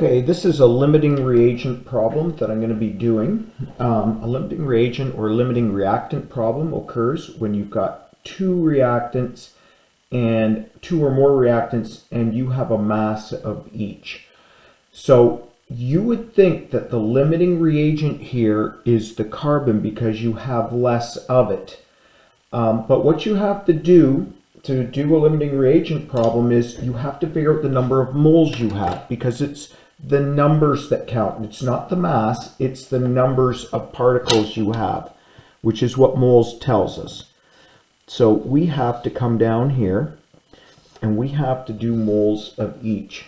Okay, this is a limiting reagent problem that I'm going to be doing. A limiting reagent or limiting reactant problem occurs when you've got two reactants and two or more reactants and you have a mass of each. So you would think that the limiting reagent here is the carbon because you have less of it. But what you have to do a limiting reagent problem is you have to figure out the number of moles you have, because it's the numbers that count. It's not the mass, it's the numbers of particles you have, which is what moles tells us. So we have to come down here and we have to do moles of each.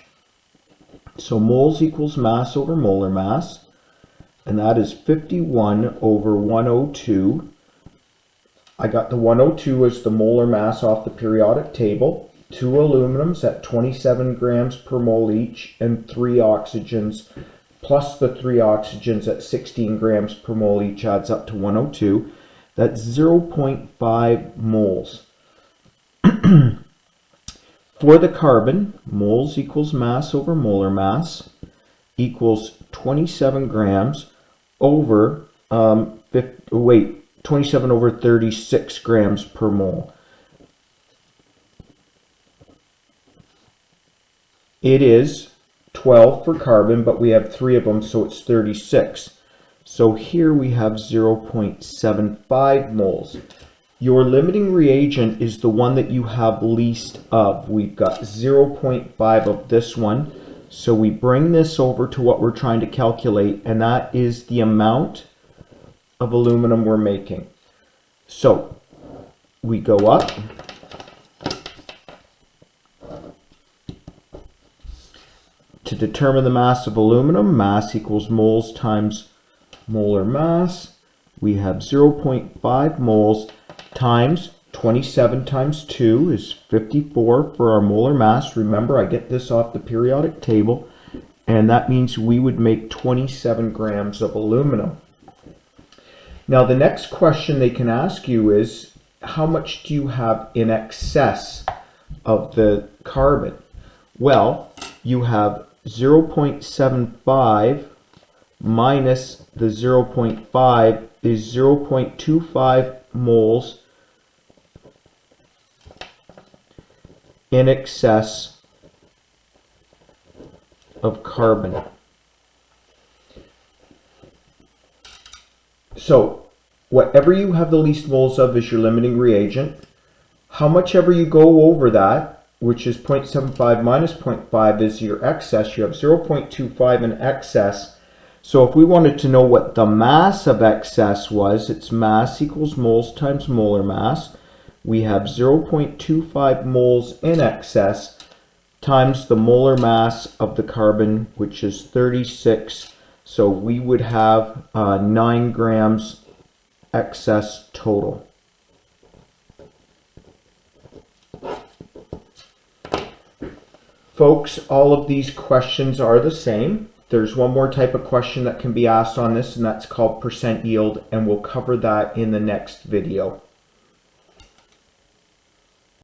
So moles equals mass over molar mass, and that is 51 over 102. I got the 102 as the molar mass off the periodic table. 2 aluminums at 27 grams per mole each, and 3 oxygens plus the 3 oxygens at 16 grams per mole each adds up to 102. That's 0.5 moles. For the carbon, moles equals mass over molar mass equals 27 grams over 27 over 36 grams per mole. It is 12 for carbon, but we have 3 of them, so it's 36. So here we have 0.75 moles. Your limiting reagent is the one that you have least of. We've got 0.5 of this one. So we bring this over to what we're trying to calculate, and that is the amount of aluminum we're making. So we go up. To determine the mass of aluminum, mass equals moles times molar mass. We have 0.5 moles times 27 times 2 is 54 for our molar mass. Remember, I get this off the periodic table, and that means we would make 27 grams of aluminum. Now the next question they can ask you is, how much do you have in excess of the carbon? Well, you have 0.75 minus the 0.5 is 0.25 moles in excess of carbon. So whatever you have the least moles of is your limiting reagent. How much ever you go over that, which is 0.75 minus 0.5, is your excess. You have 0.25 in excess. So if we wanted to know what the mass of excess was, it's mass equals moles times molar mass. We have 0.25 moles in excess times the molar mass of the carbon, which is 36. So we would have 9 grams excess total. Folks, all of these questions are the same. There's one more type of question that can be asked on this, and that's called percent yield, and we'll cover that in the next video.